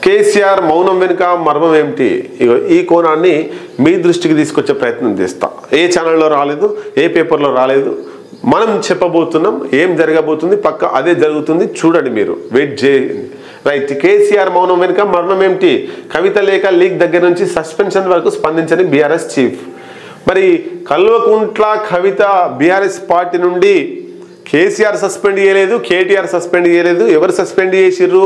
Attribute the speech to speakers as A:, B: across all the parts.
A: కేసీఆర్ మౌనం వెనుక మర్మం ఏమిటి? ఈ కోణాన్ని మీ దృష్టికి తీసుకొచ్చే ప్రయత్నం చేస్తా. ఏ ఛానల్లో రాలేదు, ఏ పేపర్లో రాలేదు. మనం చెప్పబోతున్నాం ఏం జరగబోతుంది, పక్క అదే జరుగుతుంది. చూడండి, మీరు వెయిట్ చేయండి. రైట్. కేసీఆర్ మౌనం వెనుక మర్మం ఏమిటి? కవిత లేఖ లీక్ దగ్గర నుంచి సస్పెన్షన్ వరకు స్పందించని బీఆర్ఎస్ చీఫ్. మరి కల్వకుంట్ల కవిత బీఆర్ఎస్ పార్టీ నుండి కేసీఆర్ సస్పెండ్ చేయలేదు, కేటీఆర్ సస్పెండ్ చేయలేదు. ఎవరు సస్పెండ్ చేసిర్రు?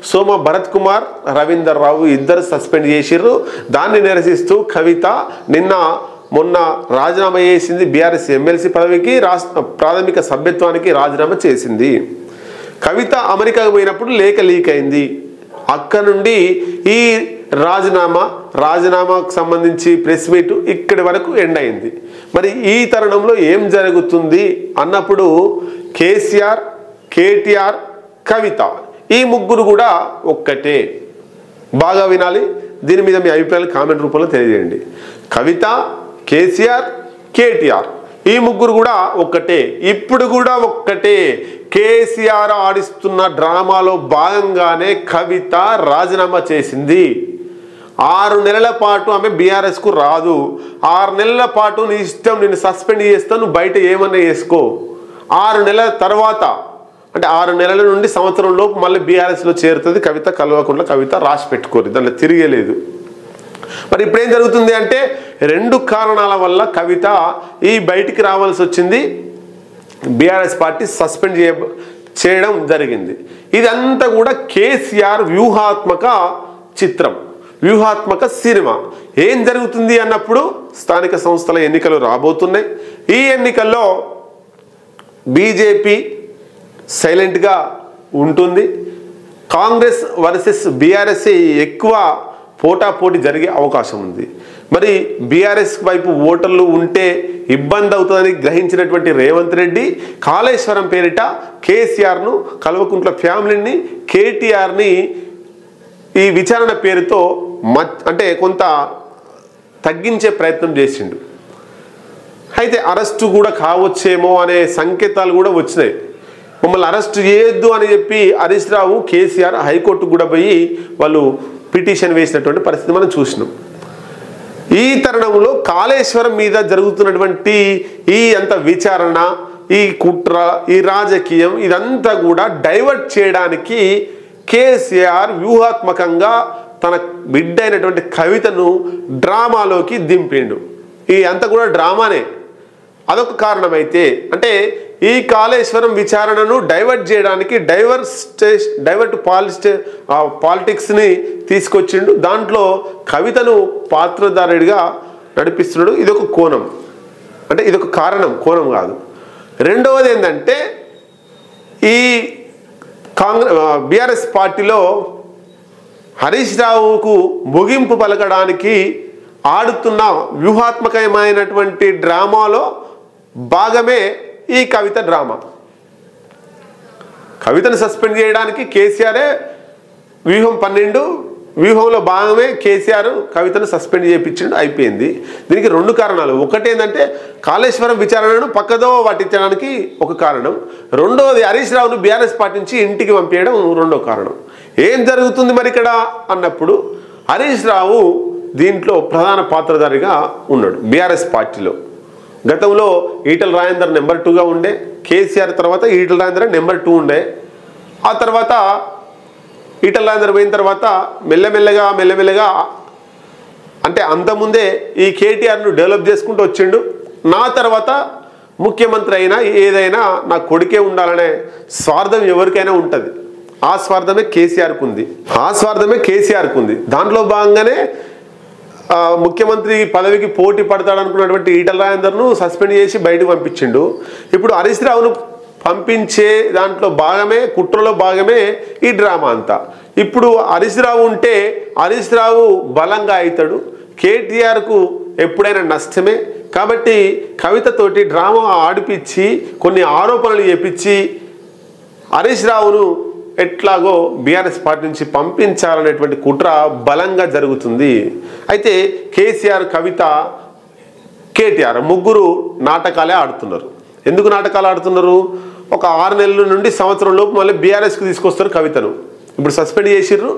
A: సోమ భరత్ కుమార్, రవీందర్ రావు ఇద్దరు సస్పెండ్ చేసిర్రు. దాన్ని నిరసిస్తూ కవిత మొన్న రాజీనామా చేసింది. బీఆర్ఎస్ ఎమ్మెల్సీ పదవికి, ప్రాథమిక సభ్యత్వానికి రాజీనామా చేసింది. కవిత అమెరికాకు పోయినప్పుడు లేఖ లీక్ అయింది. అక్కడ నుండి ఈ రాజీనామాకు సంబంధించి ప్రెస్ మీట్ ఇక్కడి వరకు ఎండ్ అయింది. మరి ఈ తరుణంలో ఏం జరుగుతుంది అన్నప్పుడు కేసీఆర్, కేటీఆర్, కవిత ఈ ముగ్గురు కూడా ఒక్కటే. బాగా వినాలి. దీని మీద మీ అభిప్రాయాలు కామెంట్ రూపంలో తెలియజేయండి. కవిత, కేసీఆర్, కేటీఆర్ ఈ ముగ్గురు కూడా ఒక్కటే, ఇప్పుడు కూడా ఒక్కటే. కేసీఆర్ ఆడిస్తున్న డ్రామాలో భాగంగానే కవిత రాజీనామా చేసింది. 6 నెలల పాటు ఆమె బీఆర్ఎస్కు రాదు. 6 నెలల పాటు నీ ఇష్టం, నేను సస్పెండ్ చేస్తాను, నువ్వు బయట ఏమన్నా చేసుకో. 6 నెలల తర్వాత, అంటే 6 నెలల నుండి సంవత్సరం లోపు మళ్ళీ బీఆర్ఎస్లో చేరుతుంది కవిత. కల్వకుంట్ల కవిత రాసి పెట్టుకోరు, దాంట్లో తిరిగేలేదు. మరి ఇప్పుడేం జరుగుతుంది అంటే 2 కారణాల వల్ల కవిత బయటికి రావాల్సి వచ్చింది. బీఆర్ఎస్ పార్టీ సస్పెండ్ చేయడం జరిగింది. ఇదంతా కూడా కేసీఆర్ వ్యూహాత్మక చిత్రం, వ్యూహాత్మక సినిమా. ఏం జరుగుతుంది అన్నప్పుడు స్థానిక సంస్థల ఎన్నికలు రాబోతున్నాయి. ఈ ఎన్నికల్లో బీజేపీ సైలెంట్గా ఉంటుంది. కాంగ్రెస్ వర్సెస్ బీఆర్ఎస్ ఎక్కువ పోటాపోటీ జరిగే అవకాశం ఉంది. మరి బీఆర్ఎస్ వైపు ఓటర్లు ఉంటే ఇబ్బంది అవుతుందని గ్రహించినటువంటి రేవంత్ రెడ్డి కాళేశ్వరం పేరిట కేసీఆర్ను, కల్వకుంట్ల ఫ్యామిలీని, కేటీఆర్ని ఈ విచారణ పేరుతో అంటే కొంత తగ్గించే ప్రయత్నం చేసిండు. అయితే అరెస్టు కూడా కావచ్చేమో అనే సంకేతాలు కూడా వచ్చినాయి. మమ్మల్ని అరెస్టు చేయొద్దు అని చెప్పి హరీష్ రావు, కేసీఆర్ హైకోర్టుకు కూడా పోయి వాళ్ళు పిటిషన్ వేసినటువంటి పరిస్థితి మనం చూసినాం. ఈ తరుణంలో కాళేశ్వరం మీద జరుగుతున్నటువంటి అంత విచారణ, ఈ కుట్ర, ఈ రాజకీయం ఇదంతా కూడా డైవర్ట్ చేయడానికి కేసీఆర్ వ్యూహాత్మకంగా తన బిడ్డ అయినటువంటి కవితను డ్రామాలోకి దింపిండు. అంతా కూడా డ్రామానే. అదొక కారణమైతే, అంటే ఈ కాళేశ్వరం విచారణను డైవర్ట్ చేయడానికి డైవర్ట్ పాలిటిక్స్ని తీసుకొచ్చిండు. దాంట్లో కవితను పాత్రధారుడిగా నడిపిస్తున్నాడు. ఇదొక కోణం, అంటే ఇదొక కారణం, కోణం కాదు. రెండవది ఏంటంటే ఈ బీఆర్ఎస్ పార్టీలో హరీష్ రావుకు ముగింపు పలకడానికి ఆడుతున్న వ్యూహాత్మకమైనటువంటి డ్రామాలో భాగమే ఈ కవిత డ్రామా. కవితను సస్పెండ్ చేయడానికి కేసీఆరే వ్యూహం 12, వ్యూహంలో భాగమే కేసీఆర్ కవితను సస్పెండ్ చేయించిండు, అయిపోయింది. దీనికి 2 కారణాలు. ఒకటి ఏంటంటే కాళేశ్వరం విచారణను పక్కదో పట్టించడానికి ఒక కారణం. రెండవది హరీష్ రావును బీఆర్ఎస్ పార్టీ నుంచి ఇంటికి పంపించడం రెండో కారణం. ఏం జరుగుతుంది మరి ఇక్కడ అన్నప్పుడు హరీష్ రావు దీంట్లో ప్రధాన పాత్రధారిగా ఉన్నాడు బీఆర్ఎస్ పార్టీలో. గతంలో ఈటల రాజేందర్ నెంబర్ 2గా ఉండే, కేసీఆర్ తర్వాత ఈటల రాజేందర్ నెంబర్ 2 ఉండే. ఆ తర్వాత ఈటల రాజేందర్ పోయిన తర్వాత మెల్లమెల్లగా అంటే అంతకుముందే ఈ కేటీఆర్ను డెవలప్ చేసుకుంటూ వచ్చిండు. నా తర్వాత ముఖ్యమంత్రి అయినా ఏదైనా నా కొడుకే ఉండాలనే స్వార్థం ఎవరికైనా ఉంటుంది. ఆ స్వార్థమే కేసీఆర్కు ఉంది. దాంట్లో భాగంగానే ముఖ్యమంత్రి పదవికి పోటీ పడతాడనుకున్నటువంటి ఈటల రాజేందర్ను సస్పెండ్ చేసి బయటకు పంపించిండు. ఇప్పుడు హరీష్ రావును పంపించే దాంట్లో భాగమే, కుట్రలో భాగమే ఈ డ్రామా అంతా. ఇప్పుడు హరీష్ రావు ఉంటే హరీష్ రావు బలంగా అవుతాడు, కేటీఆర్కు ఎప్పుడైనా నష్టమే. కాబట్టి కవితతోటి డ్రామా ఆడిపించి కొన్ని ఆరోపణలు చేపించి హరీష్ రావును ఎట్లాగో బీఆర్ఎస్ పార్టీ నుంచి పంపించాలనేటువంటి కుట్ర బలంగా జరుగుతుంది. అయితే కేసీఆర్, కవిత, కేటీఆర్ ముగ్గురు నాటకాలే ఆడుతున్నారు. ఎందుకు నాటకాలు ఆడుతున్నారు? ఒక 6 నెలల నుండి సంవత్సరం లోపు మళ్ళీ బీఆర్ఎస్కి తీసుకొస్తారు కవితను. ఇప్పుడు సస్పెండ్ చేసిర్రు,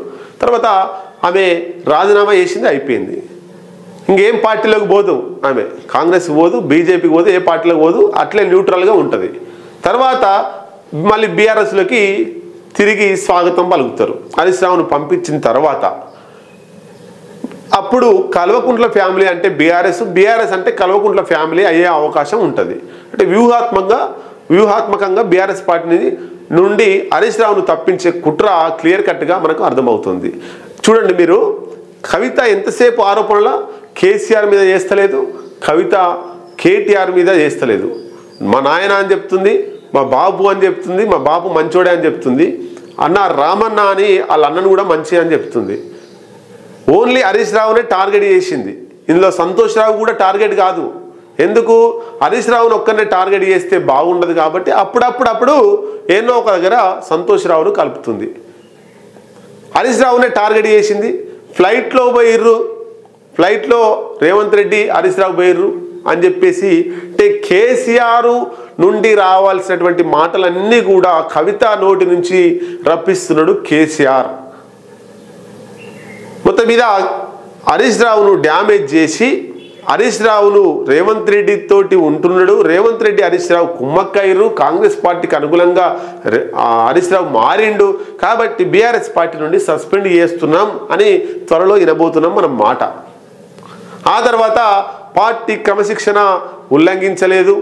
A: తర్వాత ఆమె రాజీనామా చేసింది, అయిపోయింది. ఇంకేం పార్టీలోకి పోదు ఆమె, కాంగ్రెస్కి పోదు, బీజేపీకి పోదు, ఏ పార్టీలోకి పోదు, అట్లే న్యూట్రల్గా ఉంటుంది. తర్వాత మళ్ళీ బీఆర్ఎస్లోకి తిరిగి స్వాగతం పలుకుతారు. హరీష్ రావును పంపించిన తర్వాత అప్పుడు కల్వకుంట్ల ఫ్యామిలీ అంటే బీఆర్ఎస్ అంటే కల్వకుంట్ల ఫ్యామిలీ అయ్యే అవకాశం ఉంటుంది. అంటే వ్యూహాత్మకంగా బీఆర్ఎస్ పార్టీ నుండి హరీష్ రావును తప్పించే కుట్ర క్లియర్ కట్గా మనకు అర్థమవుతుంది. చూడండి మీరు, కవిత ఎంతసేపు ఆరోపణల కేసీఆర్ మీద చేస్తలేదు, కవిత కేటీఆర్ మీద చేస్తలేదు. మా నాయన అని చెప్తుంది, మా బాబు అని చెప్తుంది, మా బాబు మంచోడే అని చెప్తుంది, అన్న రామన్న అని వాళ్ళ అన్నను కూడా మంచి అని చెప్తుంది. ఓన్లీ హరీష్ రావునే టార్గెట్ చేసింది. ఇందులో సంతోష్ రావు కూడా టార్గెట్ కాదు. ఎందుకు? హరీష్ రావును ఒక్కరినే టార్గెట్ చేస్తే బాగుండదు కాబట్టి అప్పుడప్పుడు ఏదో ఒక దగ్గర సంతోష్ రావును కలుపుతుంది. హరీష్ రావునే టార్గెట్ చేసింది. ఫ్లైట్లో పోయిర్రు, ఫ్లైట్లో రేవంత్ రెడ్డి హరీష్ రావు పోయిర్రు అని చెప్పేసి, అంటే కేసీఆర్ నుండి రావాల్సినటువంటి మాటలన్నీ కూడా కవిత నోటి నుంచి రప్పిస్తున్నాడు కేసీఆర్. మొత్తం మీద హరీష్ రావును డ్యామేజ్ చేసి, హరీష్ రావును రేవంత్ రెడ్డి తోటి ఉంటున్నాడు, రేవంత్ రెడ్డి హరీష్ రావు కుమ్మక్కయ్యరు, కాంగ్రెస్ పార్టీకి అనుకూలంగా హరీష్ రావు మారిండు కాబట్టి బీఆర్ఎస్ పార్టీ నుండి సస్పెండ్ చేస్తున్నాం అని త్వరలో వినబోతున్నాం మనం మాట. ఆ తర్వాత పార్టీ క్రమశిక్షణ ఉల్లంఘించలేదు,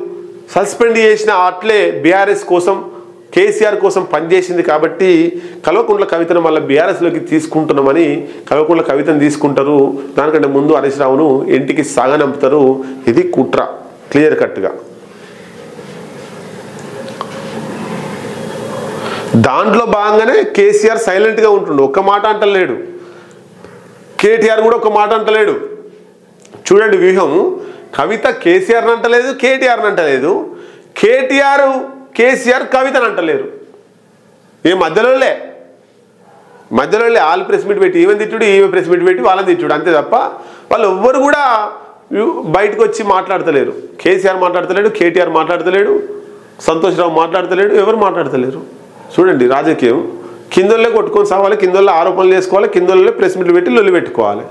A: సస్పెండ్ చేసిన అట్లే బీఆర్ఎస్ కోసం కేసీఆర్ కోసం పనిచేసింది కాబట్టి కల్వకుంట్ల కవితను మళ్ళీ బీఆర్ఎస్లోకి తీసుకుంటున్నామని కల్వకుంట్ల కవితను తీసుకుంటారు. దానికంటే ముందు హరీష్ రావును ఇంటికి సాగనంపుతారు. ఇది కుట్ర క్లియర్ కట్గా. దాంట్లో భాగంగానే కేసీఆర్ సైలెంట్గా ఉంటుండు, ఒక్క మాట అంటలేడు. కేటీఆర్ కూడా ఒక్క మాట అంటలేడు. చూడండి వ్యూహం, కవిత కేసీఆర్ని అంటలేదు, కేటీఆర్ని అంటలేదు, కేసీఆర్ కవితను అంటలేరు. ఏ మధ్యలోలే ఆల్ ప్రెస్ మీట్ పెట్టి ఈవెన్ తిట్టుడు, ఈమె ప్రెస్ మీట్ పెట్టి వాళ్ళని తిట్టుడు, అంతే తప్ప వాళ్ళు ఎవ్వరు కూడా బయటకు వచ్చి మాట్లాడతలేరు. కేసీఆర్ మాట్లాడతలేడు, కేటీఆర్ మాట్లాడతలేడు, సంతోష్ రావు మాట్లాడతలేడు, ఎవరు మాట్లాడతలేరు. చూడండి రాజకీయం, కిందోళ్ళే కొట్టుకొని సావాలి, కిందోళ్ళే ఆరోపణలు చేసుకోవాలి, కిందోళ్ళే ప్రెస్ మీట్లు పెట్టి లొల్లి పెట్టుకోవాలి.